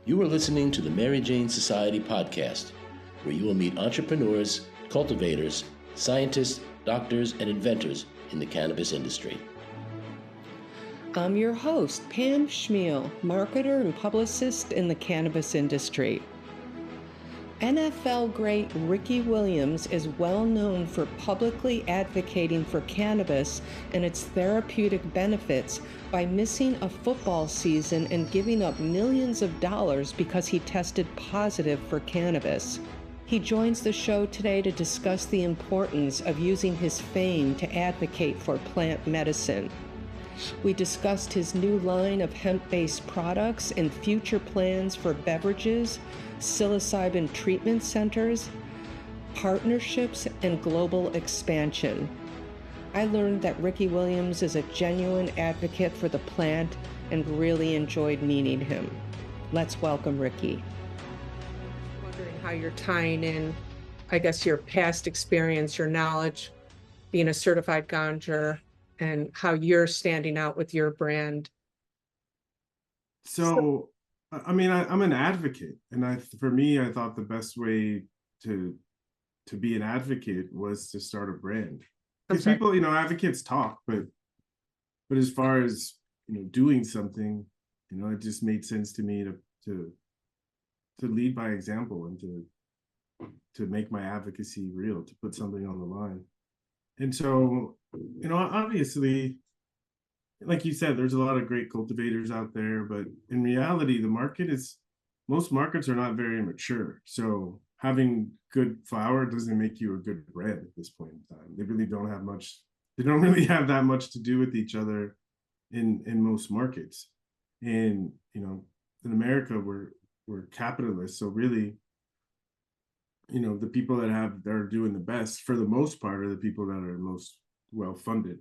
You are listening to the Mary Jane Society podcast, where you will meet entrepreneurs, cultivators, scientists, doctors, and inventors in the cannabis industry. I'm your host, Pam Schmiel, marketer and publicist in the cannabis industry. NFL great Ricky Williams is well known for publicly advocating for cannabis and its therapeutic benefits by missing a football season and giving up millions of dollars because he tested positive for cannabis. He joins the show today to discuss the importance of using his fame to advocate for plant medicine. We discussed his new line of hemp-based products and future plans for beverages, psilocybin treatment centers, partnerships, and global expansion. I learned that Ricky Williams is a genuine advocate for the plant and really enjoyed meeting him. Let's welcome Ricky. I'm wondering how you're tying in, I guess, your past experience, your knowledge, being a certified ganja, and how you're standing out with your brand. I'm an advocate, and for me, I thought the best way to be an advocate was to start a brand. Because people, advocates talk, but as far as doing something, it just made sense to me to lead by example and to make my advocacy real, to put something on the line. And so, obviously, like you said, there's a lot of great cultivators out there, but in reality, most markets are not very mature. So having good flower doesn't make you a good brand at this point in time. They really don't have much. They don't really have that much to do with each other in most markets. And, in America, we're capitalists. So really, the people that are doing the best for the most part are the people that are most well-funded.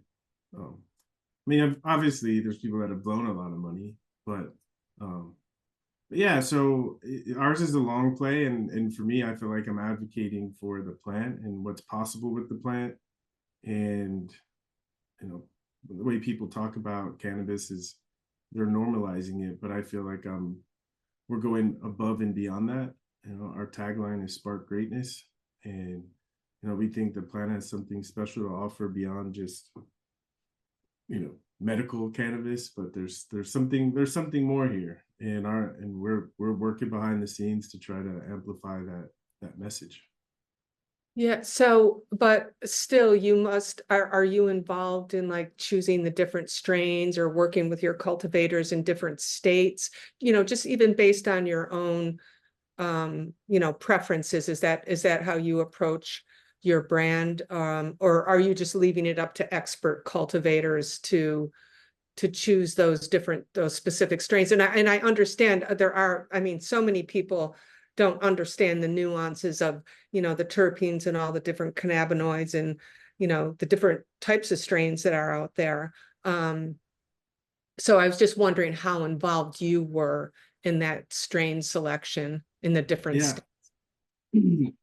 Obviously, there's people that have blown a lot of money, but yeah, so ours is a long play. And for me, I feel like I'm advocating for the plant and what's possible with the plant. And, the way people talk about cannabis is they're normalizing it, but I feel like we're going above and beyond that. Our tagline is Spark Greatness. And, we think the plant has something special to offer beyond just medical cannabis, but there's something more here, and we're working behind the scenes to try to amplify that message. Yeah. So, but still, are you involved in like choosing the different strains or working with your cultivators in different states? Just even based on your own, preferences. Is that how you approach your brand, or are you just leaving it up to expert cultivators to choose those specific strains? And I understand so many people don't understand the nuances of the terpenes and all the different cannabinoids and the different types of strains that are out there. So I was just wondering how involved you were in that strain selection in the different states.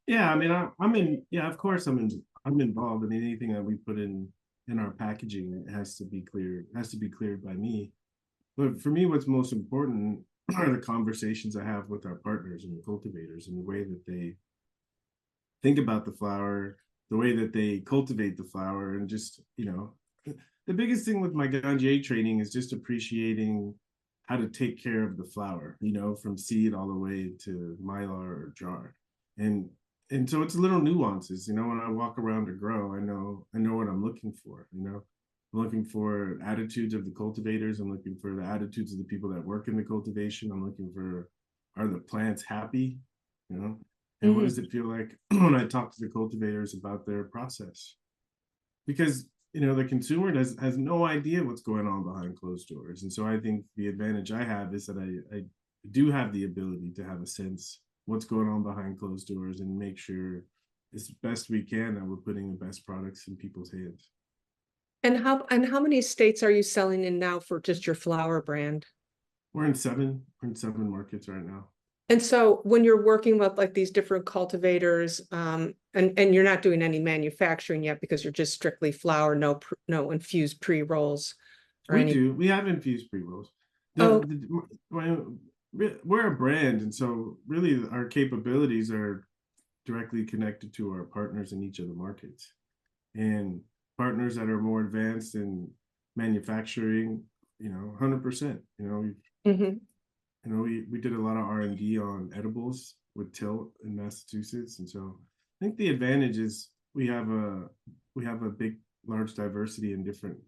Yeah, of course I'm involved. Anything that we put in our packaging, it has to be cleared by me. But for me, what's most important are the conversations I have with our partners and the cultivators, and the way that they think about the flower, the way that they cultivate the flower. And just, the biggest thing with my ganja training is just appreciating how to take care of the flower, from seed all the way to mylar or jar. And so it's little nuances, when I walk around a grow, I know what I'm looking for. I'm looking for attitudes of the cultivators. I'm looking for the attitudes of the people that work in the cultivation. I'm looking for, are the plants happy, and what does it feel like when I talk to the cultivators about their process? Because, the consumer has no idea what's going on behind closed doors. And so I think the advantage I have is that I do have the ability to have a sense what's going on behind closed doors and make sure as best we can that we're putting the best products in people's hands. And how many states are you selling in now for just your flower brand? We're in seven markets right now. And so when you're working with like these different cultivators, and you're not doing any manufacturing yet because you're just strictly flower, no infused pre-rolls. We have infused pre-rolls. we're a brand, and so really our capabilities are directly connected to our partners in each of the markets, and partners that are more advanced in manufacturing, 100%. Hmm. We did a lot of R&D on edibles with Tilt in Massachusetts, and so I think the advantage is we have a big large diversity in different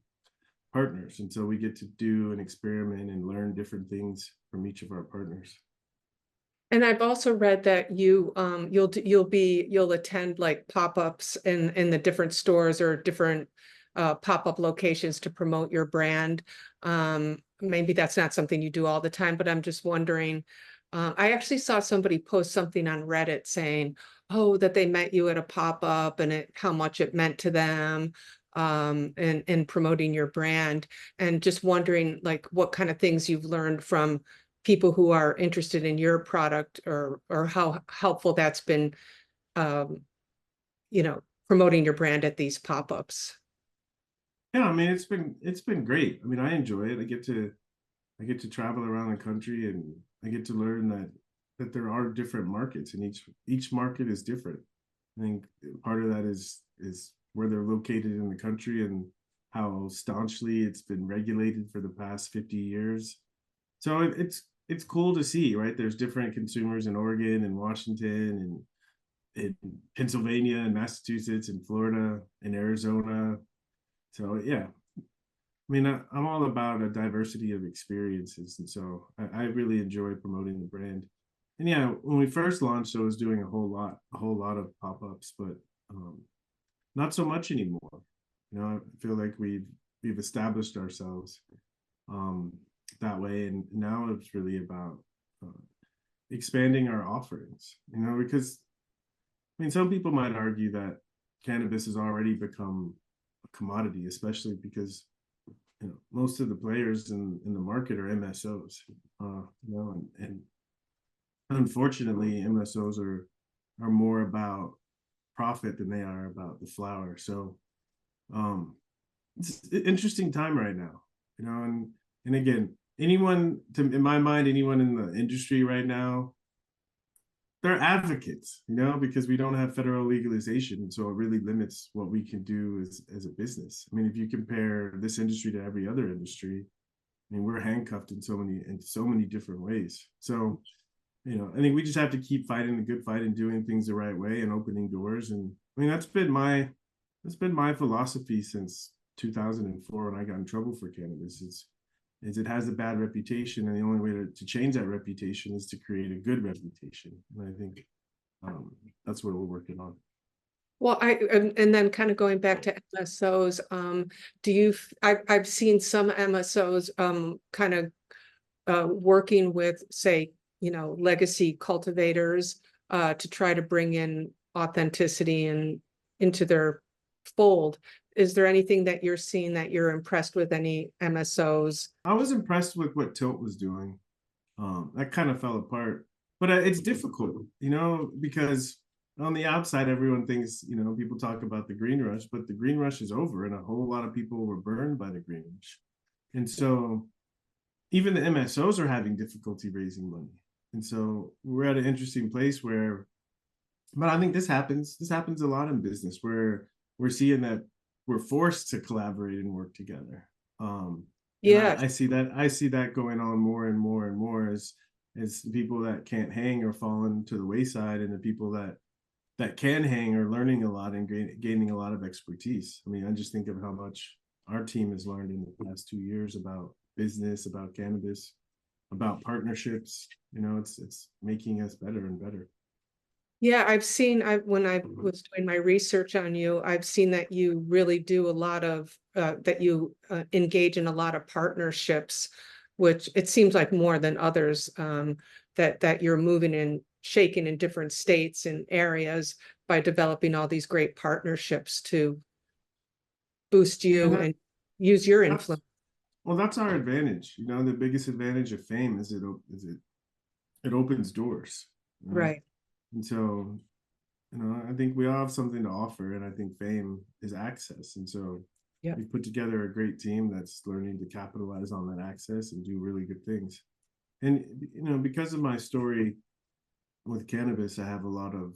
partners, and so we get to do and experiment and learn different things from each of our partners. And I've also read that you'll attend like pop-ups in the different stores or different pop-up locations to promote your brand. Maybe that's not something you do all the time, but I'm just wondering. I actually saw somebody post something on Reddit saying, "Oh, that they met you at a pop-up and how much it meant to them." And promoting your brand, and just wondering like what kind of things you've learned from people who are interested in your product, or how helpful that's been, um, promoting your brand at these pop-ups. Yeah, I mean it's been great. I mean, I enjoy it. I get to travel around the country, and I get to learn that there are different markets, and each market is different. I think part of that is where they're located in the country and how staunchly it's been regulated for the past 50 years. So it's cool to see, right? There's different consumers in Oregon and Washington and in Pennsylvania and Massachusetts and Florida and Arizona. So yeah, I mean, I'm all about a diversity of experiences, and so I really enjoy promoting the brand. And yeah, when we first launched, I was doing a whole lot of pop-ups, but um, not so much anymore. I feel like we've established ourselves um, that way, and now it's really about uh, expanding our offerings. Because I mean, some people might argue that cannabis has already become a commodity, especially because most of the players in the market are MSOs. And unfortunately, MSOs are more about profit than they are about the flower. So um, it's an interesting time right now, and again, in my mind, anyone in the industry right now, they're advocates, because we don't have federal legalization, so it really limits what we can do as a business. I mean, if you compare this industry to every other industry, I mean, we're handcuffed in so many different ways. So, I think we just have to keep fighting the good fight and doing things the right way and opening doors. And I mean, that's been my philosophy since 2004 when I got in trouble for cannabis. It has a bad reputation, and the only way to change that reputation is to create a good reputation. And I think that's what we're working on. Well, and then kind of going back to MSOs, I've seen some MSOs kind of working with, say, legacy cultivators to try to bring in authenticity and into their fold. Is there anything that you're seeing that you're impressed with, any MSOs? I was impressed with what Tilt was doing. That kind of fell apart, but it's difficult, because on the outside, everyone thinks, people talk about the green rush, but the green rush is over, and a whole lot of people were burned by the green rush. And so even the MSOs are having difficulty raising money. And so we're at an interesting place where, but I think this happens a lot in business, where we're seeing that we're forced to collaborate and work together. And Yeah. I see that going on more and more and more as the people that can't hang are falling to the wayside, and the people that can hang are learning a lot and gaining a lot of expertise. I mean, I just think of how much our team has learned in the past 2 years about business, about cannabis, about partnerships. It's making us better and better. Yeah, when I was doing my research on you, I've seen that you really do a lot of, that you engage in a lot of partnerships, which it seems like more than others, that you're moving and shaking in different states and areas by developing all these great partnerships to boost And you and use your that's influence. well, that's our advantage. The biggest advantage of fame is it opens doors. Right. And so, I think we all have something to offer, and I think fame is access. And so Yeah. we've put together a great team that's learning to capitalize on that access and do really good things. And because of my story with cannabis, I have a lot of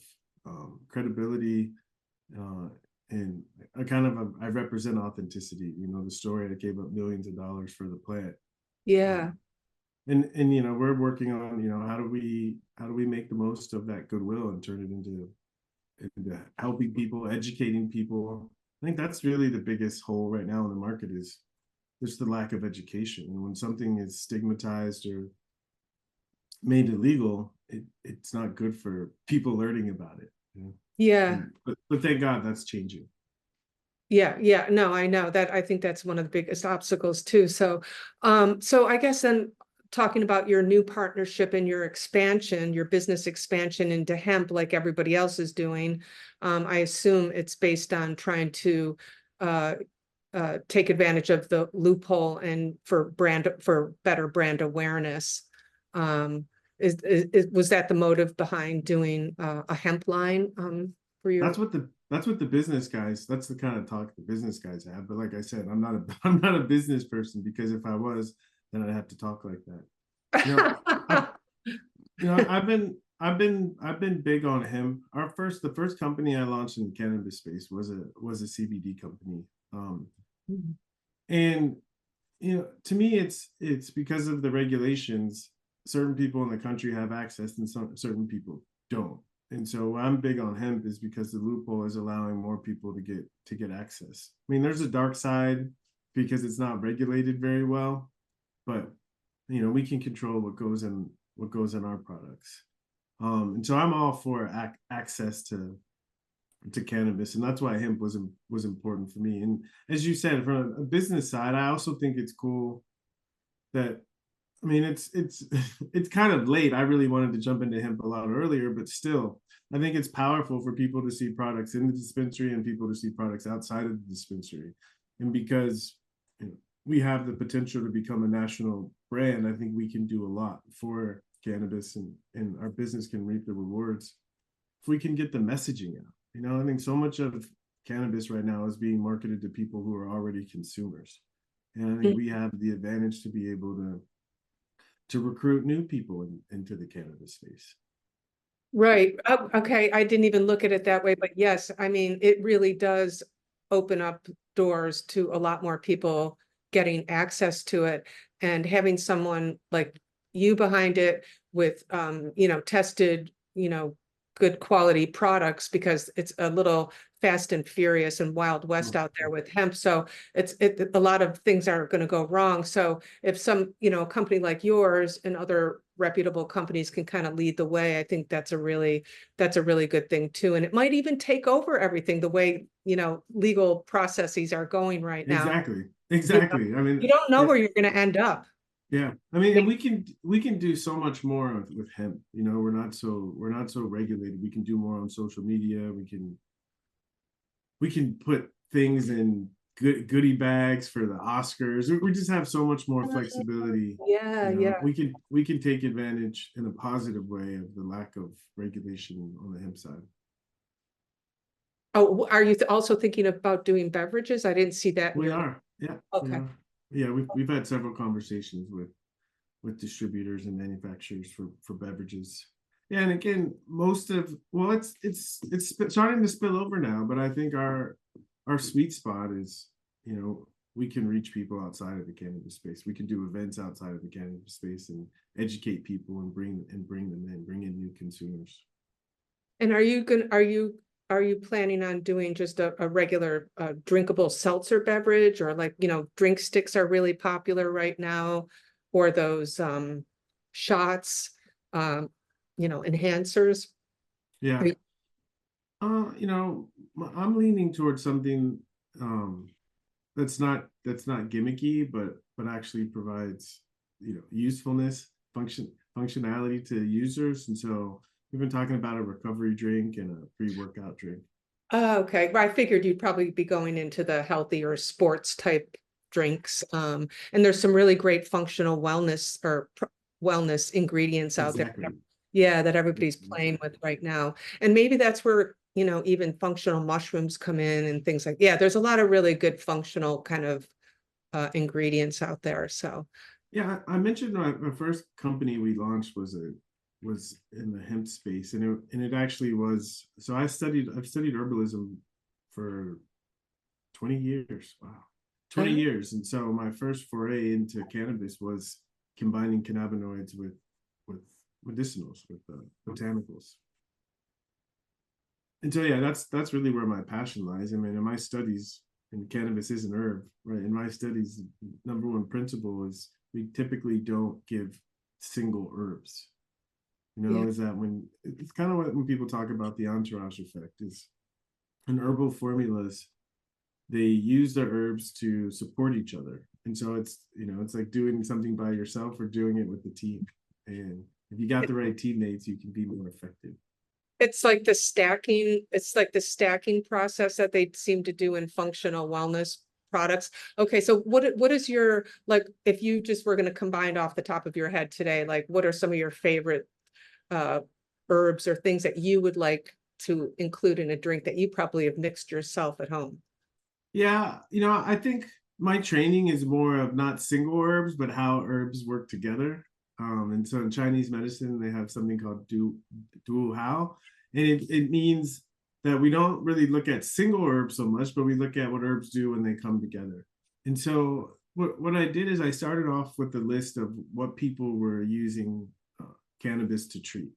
credibility, and I represent authenticity. The story, I gave up millions of dollars for the plant. Yeah. And we're working on, how do we make the most of that goodwill and turn it into helping people, educating people. I think that's really the biggest hole right now in the market, is just the lack of education. And when something is stigmatized or made illegal, it's not good for people learning about it. Yeah. But thank God that's changing. Yeah. No, I know that. I think that's one of the biggest obstacles too. So, so I guess then talking about your new partnership and your expansion, your business expansion into hemp, like everybody else is doing, I assume it's based on trying to take advantage of the loophole and for better brand awareness. Was that the motive behind doing a hemp line for your? That's what the business guys. That's the kind of talk the business guys have. But like I said, I'm not a business person, because if I was, then I'd have to talk like that. I've been big on hemp. The first company I launched in the cannabis space was a CBD company. And to me, it's because of the regulations. Certain people in the country have access, and certain people don't. And so I'm big on hemp is because the loophole is allowing more people to get access. I mean, there's a dark side because it's not regulated very well, but we can control what goes in our products. And so I'm all for access to cannabis, and that's why hemp was important for me. And as you said, from a business side, I also think it's cool that, I mean, it's kind of late. I really wanted to jump into hemp a lot earlier, but still, I think it's powerful for people to see products in the dispensary and people to see products outside of the dispensary. And because we have the potential to become a national brand, I think we can do a lot for cannabis, and our business can reap the rewards if we can get the messaging out. I think so much of cannabis right now is being marketed to people who are already consumers. And I think we have the advantage to be able to recruit new people into the cannabis space. Right. Oh, okay. I didn't even look at it that way, but yes, I mean, it really does open up doors to a lot more people getting access to it, and having someone like you behind it with, tested, good quality products, because it's a little fast and furious and wild west out there with hemp. So a lot of things are going to go wrong. So if some, a company like yours and other reputable companies can kind of lead the way, I think that's a really good thing too. And it might even take over everything, the way, legal processes are going right now. Exactly. I mean, you don't know where you're going to end up. Yeah, I mean, and we can do so much more with hemp. We're not so regulated. We can do more on social media. We can put things in goodie bags for the Oscars. We just have so much more flexibility. Yeah. We can take advantage in a positive way of the lack of regulation on the hemp side. Oh, are you also thinking about doing beverages? I didn't see that. We are. Yeah. Okay. Yeah, we've had several conversations with distributors and manufacturers for beverages. Yeah, and again, it's starting to spill over now, but I think our sweet spot is, we can reach people outside of the cannabis space. We can do events outside of the cannabis space and educate people and bring in new consumers. And are you planning on doing just a regular drinkable seltzer beverage, or like, drink sticks are really popular right now, or those shots, enhancers? Yeah. I'm leaning towards something that's not gimmicky, but actually provides, usefulness, functionality to users. And so we've been talking about a recovery drink and a pre-workout drink. Oh, okay. Well, I figured you'd probably be going into the healthier sports type drinks. And there's some really great functional wellness or wellness ingredients out there. Yeah, that everybody's playing with right now. And maybe that's where, even functional mushrooms come in and things like, yeah, there's a lot of really good functional kind of ingredients out there. So Yeah, I mentioned my first company we launched was in the hemp space, and it actually was. So I've studied herbalism for 20 years. Wow, 20 Uh-huh. years. And so my first foray into cannabis was combining cannabinoids with medicinals, with botanicals. And so yeah, that's really where my passion lies. I mean, in my studies, and cannabis is an herb, right? In my studies, number one principle is we typically don't give single herbs. You Yeah. know, is that when it's kind of what when people talk about the entourage effect is in herbal formulas, they use the herbs to support each other. And so it's like doing something by yourself or doing it with the team. And if you got the right teammates, you can be more effective. It's like the stacking process that they seem to do in functional wellness products. Okay, so what is your, like, if you just were going to combine off the top of your head today, like what are some of your favorite uh herbs or things that you would like to include in a drink that you probably have mixed yourself at home? Yeah, I think my training is more of not single herbs, but how herbs work together. And so in Chinese medicine, they have something called du hao, and it means that we don't really look at single herbs so much, but we look at what herbs do when they come together. And so what I did is I started off with a list of what people were using cannabis to treat.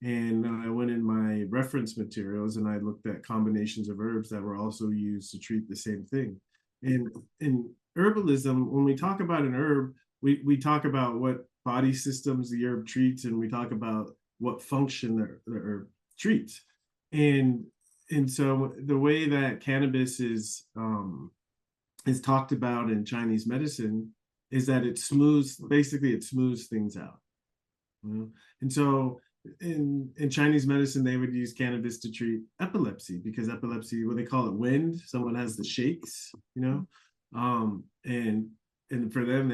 And then I went in my reference materials and I looked at combinations of herbs that were also used to treat the same thing. And in herbalism, when we talk about an herb, we talk about what body systems the herb treats, and we talk about what function the herb treats. And and so the way that cannabis is talked about in Chinese medicine is that it smooths things out. You know? And so in Chinese medicine, they would use cannabis to treat epilepsy because epilepsy, what they call it, wind. Someone has the shakes, and for them,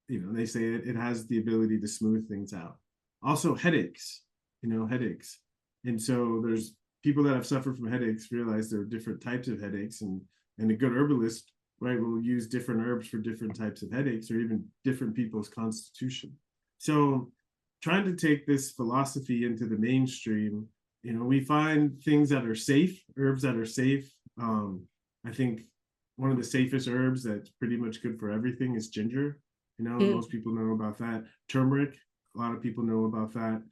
they say it has the ability to smooth things out. Also, headaches, headaches, and so there's people that have suffered from headaches realize there are different types of headaches, and a good herbalist, right, will use different herbs for different types of headaches or even different people's constitution. So trying to take this philosophy into the mainstream, we find things that are safe, herbs that are safe. I think one of the safest herbs that's pretty much good for everything is ginger. Mm. Most people know about that. Turmeric, a lot of people know about that.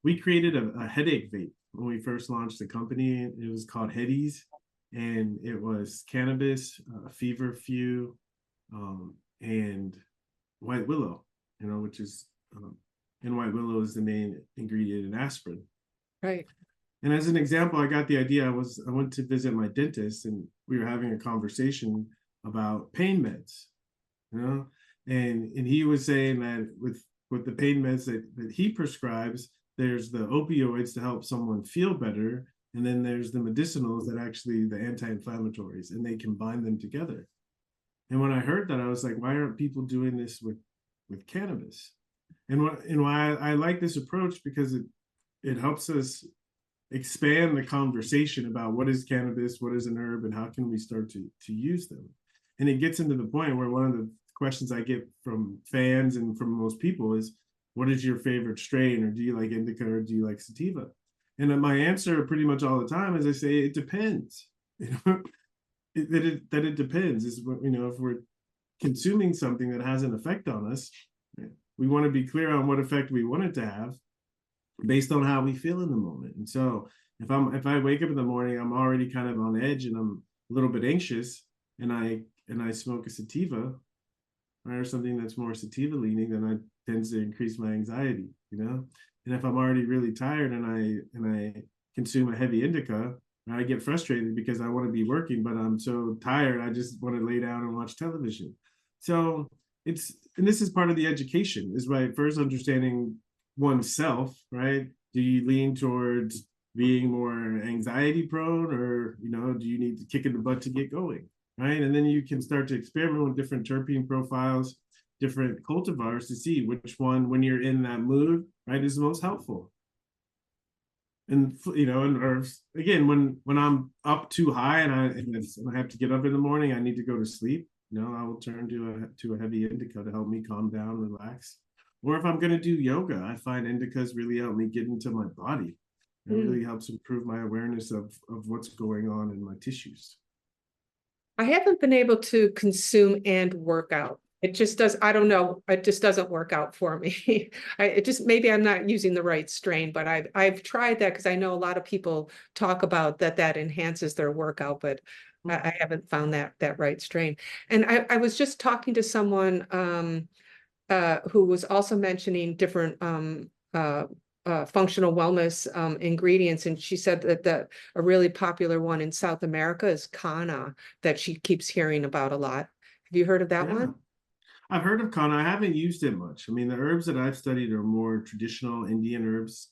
We created a headache vape when we first launched the company. It was called Headies, and it was cannabis, feverfew, and white willow, which is and white willow is the main ingredient in aspirin. Right. And as an example, I got the idea. I went to visit my dentist, and we were having a conversation about pain meds, and he was saying that with the pain meds that he prescribes, there's the opioids to help someone feel better, and then there's the medicinals that actually the anti-inflammatories, and they combine them together. And when I heard that, I was like, why aren't people doing this with cannabis? And why I like this approach, because it helps us expand the conversation about what is cannabis, what is an herb, and how can we start to use them. And it gets into the point where one of the questions I get from fans and from most people is, what is your favorite strain, or do you like indica, or do you like sativa? And my answer pretty much all the time is I say it depends. That it depends is, if we're consuming something that has an effect on us, we want to be clear on what effect we want it to have based on how we feel in the moment. And so if I wake up in the morning, I'm already kind of on edge and I'm a little bit anxious, and I smoke a sativa, or something that's more sativa leaning, then I tends to increase my anxiety, And if I'm already really tired and I consume a heavy indica, I get frustrated because I want to be working, but I'm so tired, I just want to lay down and watch television. So and this is part of the education, is by first understanding oneself, right? Do you lean towards being more anxiety prone, or do you need to kick in the butt to get going, right? And then you can start to experiment with different terpene profiles, different cultivars, to see which one, when you're in that mood, right, is the most helpful. And or again, when I'm up too high and I have to get up in the morning, I need to go to sleep, I will turn to a heavy indica to help me calm down, relax. Or if I'm going to do yoga, I find indicas really help me get into my body. It really helps improve my awareness of what's going on in my tissues. I haven't been able to consume and work out. It just does, I don't know, it just doesn't work out for me. It just, maybe I'm not using the right strain, but I've tried that because I know a lot of people talk about that enhances their workout, but I haven't found that right strain. And I was just talking to someone who was also mentioning different functional wellness ingredients, and she said that a really popular one in South America is canna, that she keeps hearing about a lot. Have you heard of that one? I've heard of canna. I haven't used it much. I mean, the herbs that I've studied are more traditional Indian herbs,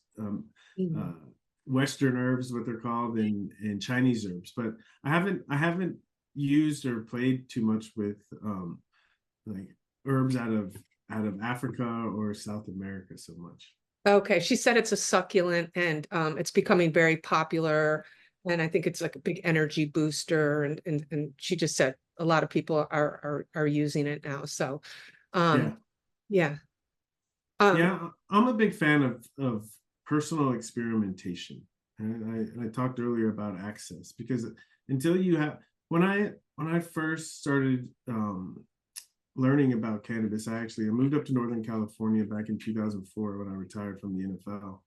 Western herbs, what they're called, and Chinese herbs. But I haven't used or played too much with like herbs out of Africa or South America so much. Okay, she said it's a succulent and it's becoming very popular. And I think it's like a big energy booster. And she just said a lot of people are using it now. So Yeah. yeah. Yeah, I'm a big fan of personal experimentation. And I talked earlier about access, because until you have, when I first started learning about cannabis, I moved up to Northern California back in 2004 when I retired from the NFL.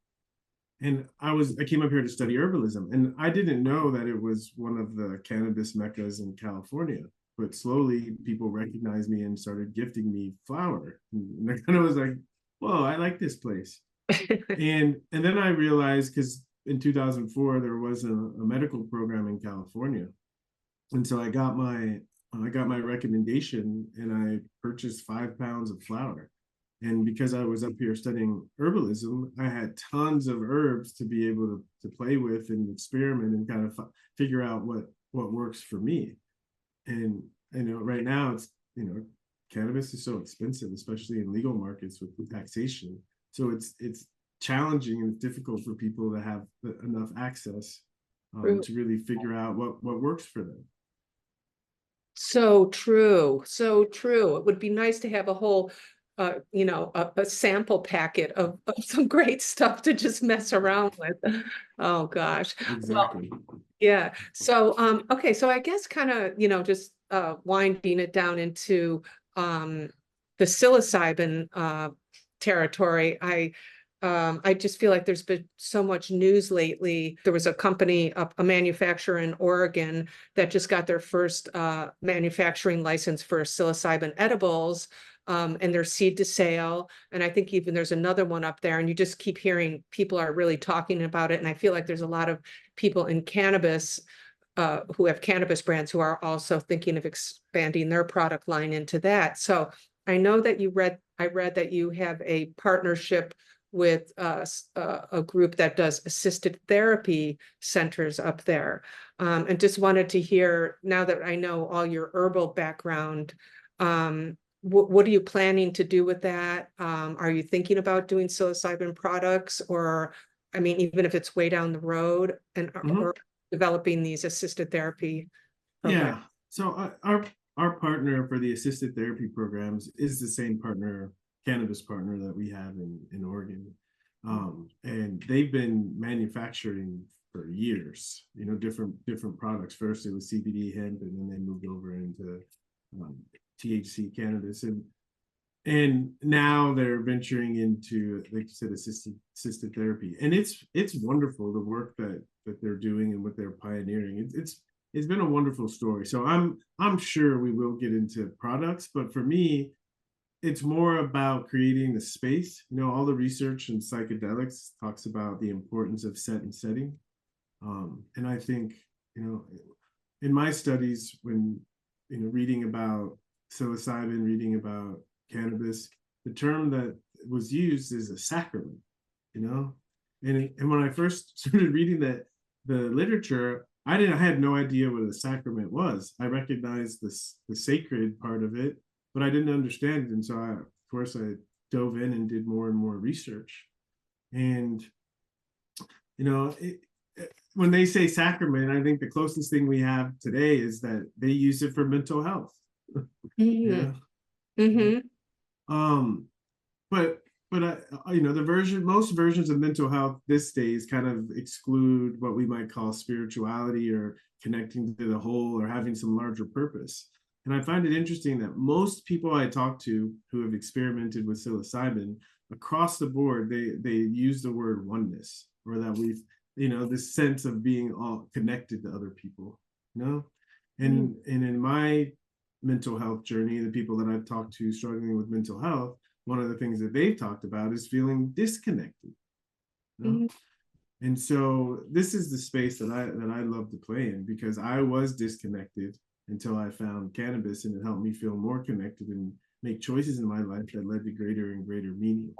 And I came up here to study herbalism, and I didn't know that it was one of the cannabis meccas in California. But slowly people recognized me and started gifting me flower. And I kind of was like, whoa, I like this place. and then I realized, because in 2004 there was a medical program in California, and so I got my recommendation, and I purchased 5 pounds of flower. And because I was up here studying herbalism, I had tons of herbs to be able to play with and experiment and kind of figure out what works for me. And right now it's, cannabis is so expensive, especially in legal markets with the taxation. So it's challenging and difficult for people to have enough access to really figure out what works for them. So true. So true. It would be nice to have a whole a sample packet of some great stuff to just mess around with. Oh gosh. Exactly. Well, yeah. So okay, so I guess kind of, just winding it down into the psilocybin territory. I just feel like there's been so much news lately. There was a company, a manufacturer in Oregon that just got their first manufacturing license for psilocybin edibles, and their seed to sale. And I think even there's another one up there, and you just keep hearing people are really talking about it. And I feel like there's a lot of people in cannabis who have cannabis brands who are also thinking of expanding their product line into that. So I know that I read that you have a partnership with a group that does assisted therapy centers up there. And just wanted to hear, now that I know all your herbal background, what are you planning to do with that? Are you thinking about doing psilocybin products, or, I mean, even if it's way down the road, and or developing these assisted therapy programs? Yeah. So our partner for the assisted therapy programs is the same cannabis partner that we have in Oregon. And they've been manufacturing for years, different products. First it was CBD hemp, and then they moved over into THC cannabis, and now they're venturing into, like you said, assisted therapy. And it's wonderful, the work that they're doing and what they're pioneering. It's been a wonderful story. So I'm sure we will get into products, but for me, it's more about creating the space. All the research in psychedelics talks about the importance of set and setting. And I think, in my studies, when, reading about psilocybin, reading about cannabis, the term that was used is a sacrament, and when I first started reading the literature, I had no idea what a sacrament was. I recognized the sacred part of it, but I didn't understand it. And so of course I dove in and did more and more research. And, when they say sacrament, I think the closest thing we have today is that they use it for mental health. Mm-hmm. Yeah. Mm-hmm. Um, but most versions of mental health these days kind of exclude what we might call spirituality or connecting to the whole or having some larger purpose. And I find it interesting that most people I talk to who have experimented with psilocybin across the board, they use the word oneness, or that we've, this sense of being all connected to other people, you know? And in my mental health journey, the people that I've talked to struggling with mental health, one of the things that they've talked about is feeling disconnected. You know? Mm-hmm. And so this is the space that I love to play in, because I was disconnected until I found cannabis, and it helped me feel more connected and make choices in my life that led to greater and greater meaning.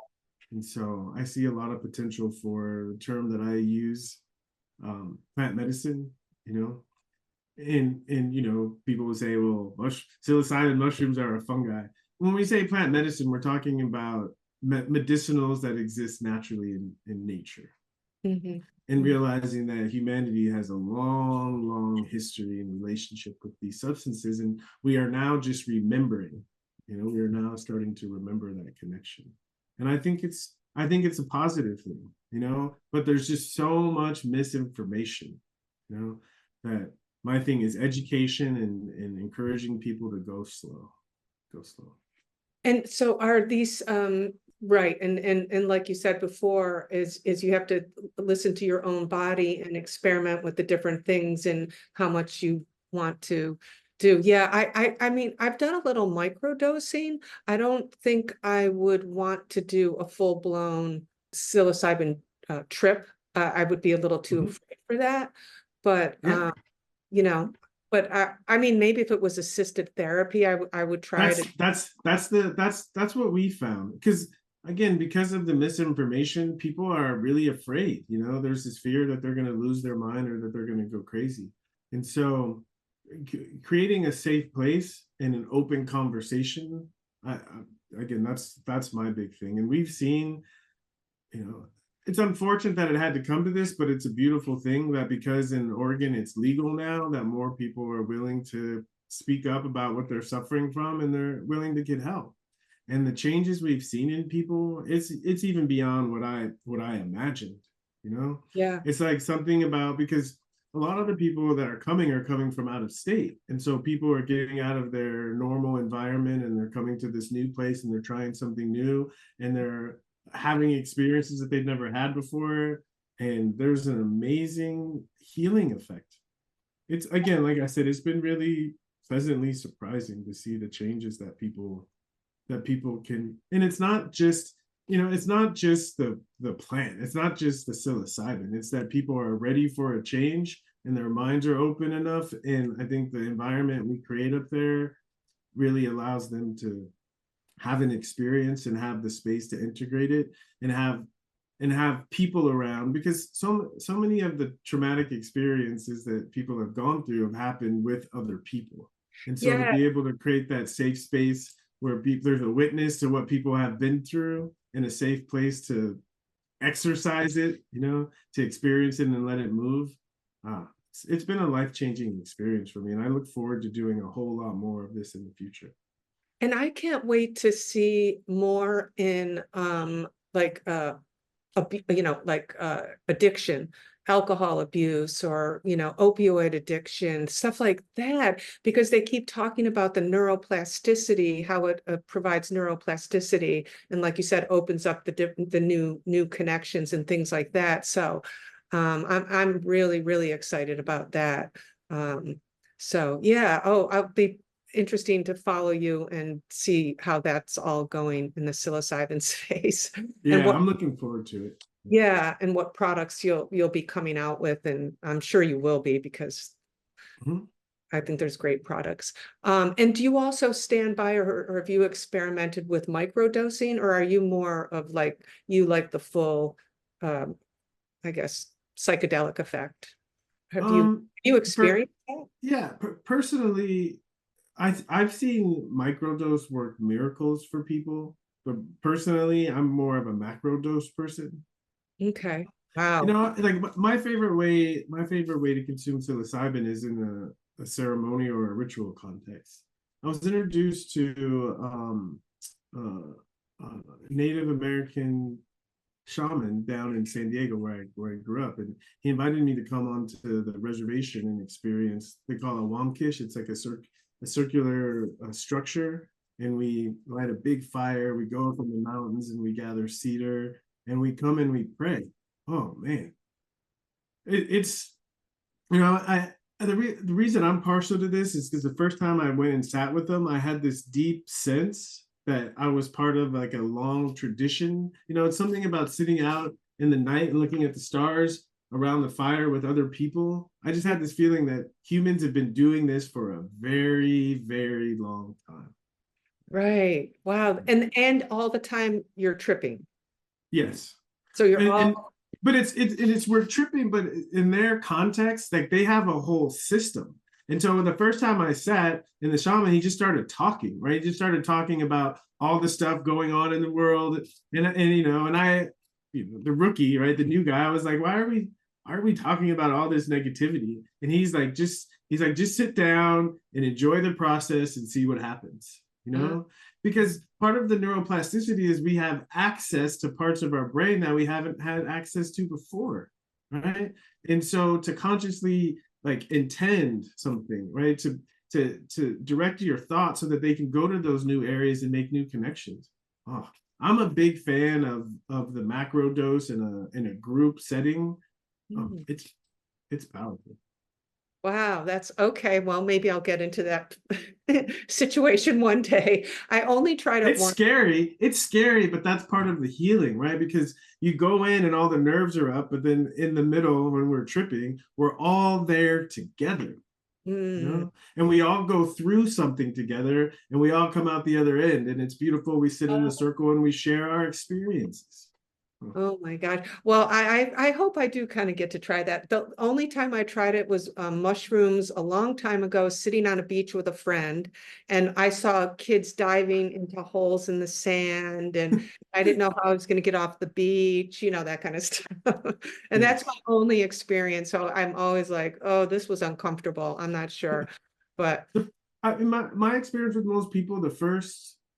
And so I see a lot of potential for the term that I use, plant medicine, you know, and people will say, well, psilocybin mushrooms are a fungi. When we say plant medicine, we're talking about medicinals that exist naturally in nature, Mm-hmm. and realizing that humanity has a long history and relationship with these substances, and we are now just remembering. We are now starting to remember that connection, and I think it's a positive thing. But there's just so much misinformation. That my thing is education and encouraging people to go slow. And so are these right, and like you said before, is you have to listen to your own body and experiment with the different things and how much you want to do. Yeah, I mean, I've done a little microdosing. I don't think I would want to do a full-blown psilocybin trip. I would be a little too afraid for that. But Yeah. you know, but I mean, maybe if it was assisted therapy, I would try to. That's what we found, because again, because of the misinformation, people are really afraid. There's this fear that they're going to lose their mind or that they're going to go crazy. And so creating a safe place and an open conversation, again, that's my big thing. And we've seen, it's unfortunate that it had to come to this, but it's a beautiful thing that because in Oregon it's legal now, that more people are willing to speak up about what they're suffering from, and they're willing to get help. And the changes we've seen in people, it's even beyond what I imagined. Yeah. It's like something about, because a lot of the people that are coming from out of state, and so people are getting out of their normal environment and they're coming to this new place and they're trying something new, and they're having experiences that they've never had before, and there's an amazing healing effect. It's, again, like I said, it's been really pleasantly surprising to see the changes that people can. And it's not just the plant, it's not just the psilocybin, it's that people are ready for a change and their minds are open enough. And I think the environment we create up there really allows them to have an experience and have the space to integrate it, and have people around, because so many of the traumatic experiences that people have gone through have happened with other people. And so to Yeah. be able to create that safe space where there's a witness to what people have been through, and a safe place to exercise it, to experience it and let it move. It's been a life-changing experience for me, and I look forward to doing a whole lot more of this in the future. And I can't wait to see more in like like addiction, alcohol abuse, or opioid addiction, stuff like that, because they keep talking about the neuroplasticity, how it provides neuroplasticity, and like you said, opens up the new connections and things like that. So I'm really excited about that. So yeah, I'll be interesting to follow you and see how that's all going in the psilocybin space. And Yeah, what I'm looking forward to it. yeah, and what products you'll be coming out with, and I'm sure you will be, because Mhm. I think there's great products. And do you also stand by, or have you experimented with microdosing, or are you more of like the full um, I guess psychedelic effect? Have you For experienced that? Yeah, personally, I've seen microdose work miracles for people, but personally, I'm more of a macrodose person. Okay. Wow. Like my favorite way to consume psilocybin is in a ceremony or a ritual context. I was introduced to Native American shaman down in San Diego where I grew up, and he invited me to come onto the reservation and experience. They call it Wamkish. It's like a circular structure, and we light a big fire. We go up in the mountains and we gather cedar, and we come and we pray. Oh man, it's the reason I'm partial to this is because the first time I went and sat with them, I had this deep sense that I was part of like a long tradition. It's something about sitting out in the night and looking at the stars around the fire with other people. I just had this feeling that humans have been doing this for a very, very long time. Right. Wow. And all the time you're tripping. Yes. So you're but it's we're tripping, but in their context, like they have a whole system. And so the first time I sat in the shaman, he just started talking, right? He just started talking about all the stuff going on in the world. And I, the rookie, right? The new guy, I was like, why are we talking about all this negativity? And he's like, just sit down and enjoy the process and see what happens, because part of the neuroplasticity is we have access to parts of our brain that we haven't had access to before, right? And so to consciously like intend something, right? To direct your thoughts so that they can go to those new areas and make new connections. Oh, I'm a big fan of the macro dose in a group setting. It's powerful. Wow, that's okay. Well, maybe I'll get into that situation one day. I only tried it It's once. scary. It's scary, but that's part of the healing, right? Because you go in and all the nerves are up, but then in the middle, when we're tripping, we're all there together. And we all go through something together and we all come out the other end. And it's beautiful. We sit in the circle and we share our experiences. Oh my God. Well, I hope I do kind of get to try that. The only time I tried it was mushrooms a long time ago, sitting on a beach with a friend. And I saw kids diving into holes in the sand. And I didn't know how I was going to get off the beach, that kind of stuff. And that's my only experience. So I'm always like, oh, this was uncomfortable. I'm not sure. But in my experience with most people,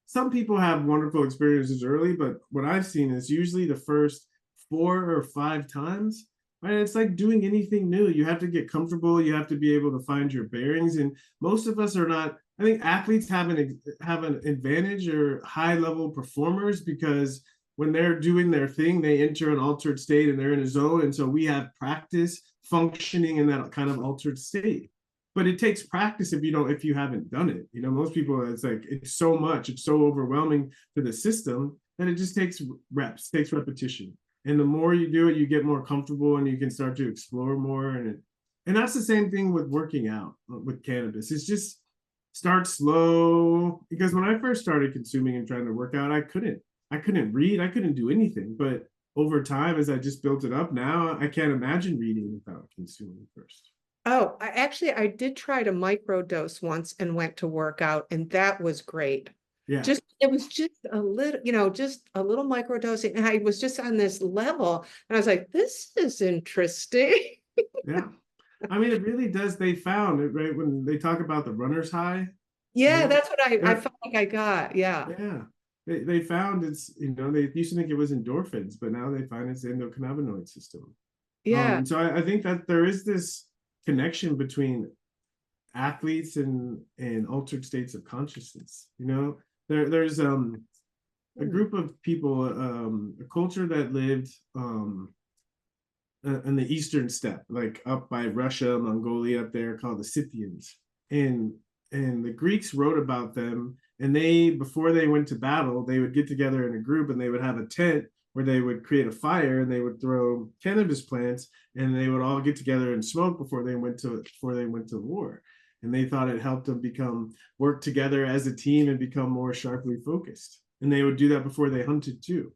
some people have wonderful experiences early, but what I've seen is usually the first 4 or 5 times, right? It's like doing anything new. You have to get comfortable. You have to be able to find your bearings. And most of us are not. I think athletes have an advantage, or high level performers, because when they're doing their thing, they enter an altered state and they're in a zone. And so we have practice functioning in that kind of altered state. But it takes practice if you haven't done it. Most people, it's so overwhelming to the system that it just takes reps, takes repetition. And the more you do it, you get more comfortable and you can start to explore more. And that's the same thing with working out with cannabis. It's just start slow, because when I first started consuming and trying to work out, I couldn't read, I couldn't do anything. But over time, as I just built it up, now I can't imagine reading without consuming first. oh, I did try to microdose once and went to work out, and that was great. Yeah. It was just a little, just a little microdosing. And I was just on this level. And I was like, this is interesting. Yeah. I mean, it really does. They found it, right? When they talk about the runner's high. Yeah, that's what I felt like I got. Yeah. Yeah. They found it's, they used to think it was endorphins, but now they find it's the endocannabinoid system. Yeah. And so I think that there is this connection between athletes and altered states of consciousness. There's a group of people, a culture that lived in the eastern steppe, like up by Russia, Mongolia, up there, called the Scythians. And the Greeks wrote about them, and before they went to battle, they would get together in a group and they would have a tent where they would create a fire and they would throw cannabis plants, and they would all get together and smoke before they went to war. And they thought it helped them work together as a team and become more sharply focused. And they would do that before they hunted too.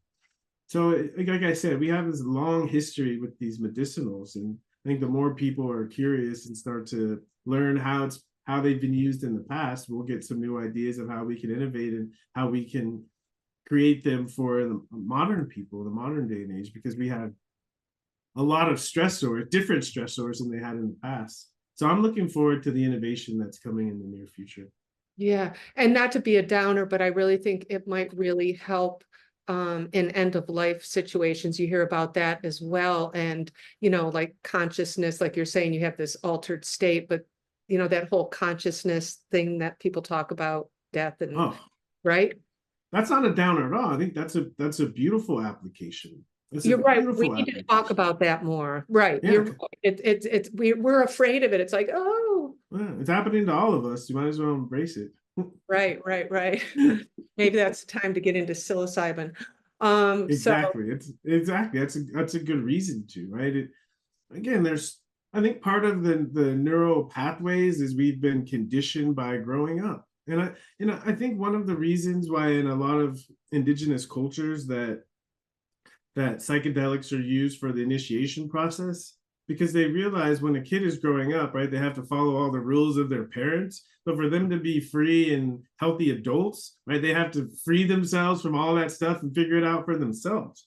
So like I said, we have this long history with these medicinals, and I think the more people are curious and start to learn how they've been used in the past, we'll get some new ideas of how we can innovate and how we can create them for the modern people, the modern day and age, because we have a lot of different stressors than they had in the past. So I'm looking forward to the innovation that's coming in the near future. Yeah, and not to be a downer, but I really think it might really help in end of life situations. You hear about that as well. And, like consciousness, like you're saying, you have this altered state, but that whole consciousness thing that people talk about, death and Oh, right? that's not a downer at all. I think that's a beautiful application. It's a You're right. We beautiful need to talk application. about that more. Right. Yeah, We're afraid of it. It's like, oh, yeah, it's happening to all of us. You might as well embrace it. right. Maybe that's the time to get into psilocybin. So Exactly. It's exactly that's a good reason to, right? Again, there's I think part of the neural pathways is we've been conditioned by growing up. And I think one of the reasons why in a lot of indigenous cultures that psychedelics are used for the initiation process, because they realize when a kid is growing up, right, they have to follow all the rules of their parents. But for them to be free and healthy adults, right, they have to free themselves from all that stuff and figure it out for themselves.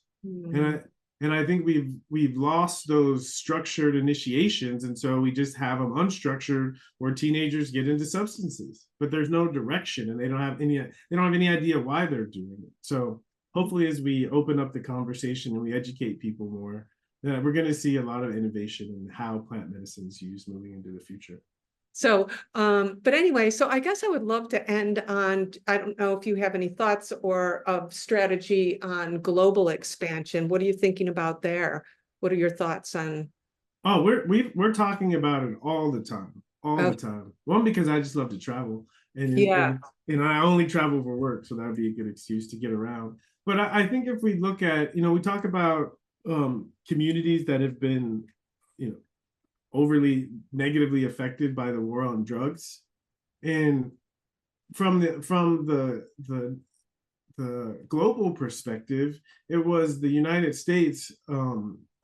And I think we've lost those structured initiations, and so we just have them unstructured, where teenagers get into substances, but there's no direction, and they don't have any idea why they're doing it. So hopefully, as we open up the conversation and we educate people more, we're going to see a lot of innovation in how plant medicine is used moving into the future. So, but anyway, so I guess I would love to end on, I don't know if you have any thoughts or of strategy on global expansion. What are you thinking about there? What are your thoughts on? Oh, we're talking about it all the time, the time. One, because I just love to travel, and I only travel for work, so that would be a good excuse to get around. But I think if we look at, we talk about communities that have been, overly negatively affected by the war on drugs, and from the global perspective, it was the United States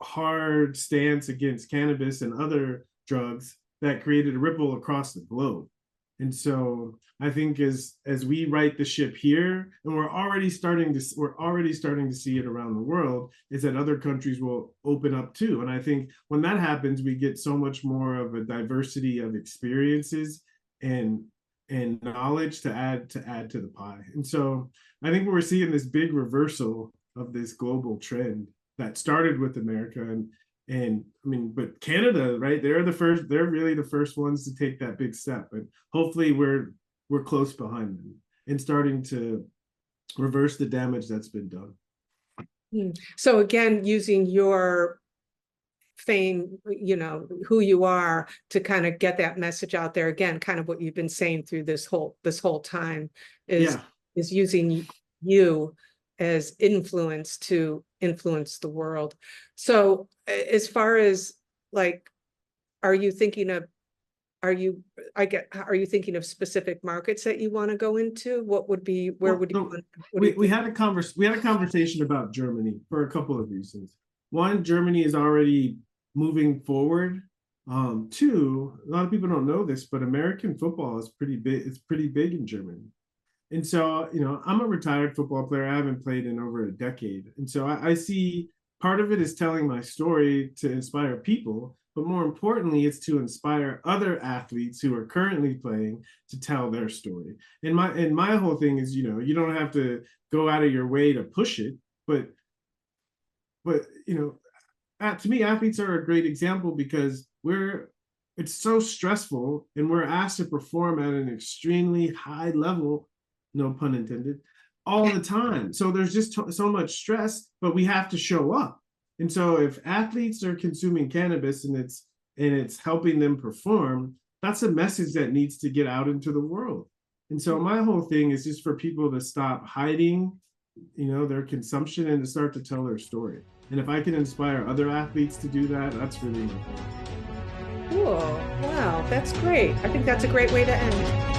hard stance against cannabis and other drugs that created a ripple across the globe. And so I think as we right the ship here, and we're already starting to see it around the world, is that other countries will open up too. And I think when that happens, we get so much more of a diversity of experiences and knowledge to add to the pie. And so I think we're seeing this big reversal of this global trend that started with America, and I mean, but Canada, right? They're really the first ones to take that big step. And hopefully we're close behind them and starting to reverse the damage that's been done. So again, using your fame, who you are, to kind of get that message out there, again, kind of what you've been saying through this whole time is using you as influence to influence the world. So as far as like, are you thinking of specific markets that you want to go into? What would be, where would you we had a conversation about Germany for a couple of reasons. One, Germany is already moving forward. Two, a lot of people don't know this, but American football is pretty big. It's pretty big in Germany. And so, I'm a retired football player. I haven't played in over a decade. And so I see part of it is telling my story to inspire people, but more importantly, it's to inspire other athletes who are currently playing to tell their story. And my whole thing is, you don't have to go out of your way to push it, but to me, athletes are a great example because it's so stressful and we're asked to perform at an extremely high level, no pun intended, all the time. So there's just so much stress, but we have to show up. And so if athletes are consuming cannabis and it's helping them perform, that's a message that needs to get out into the world. And so my whole thing is just for people to stop hiding, their consumption and to start to tell their story. And if I can inspire other athletes to do that, that's really my goal. Cool. Wow, that's great. I think that's a great way to end.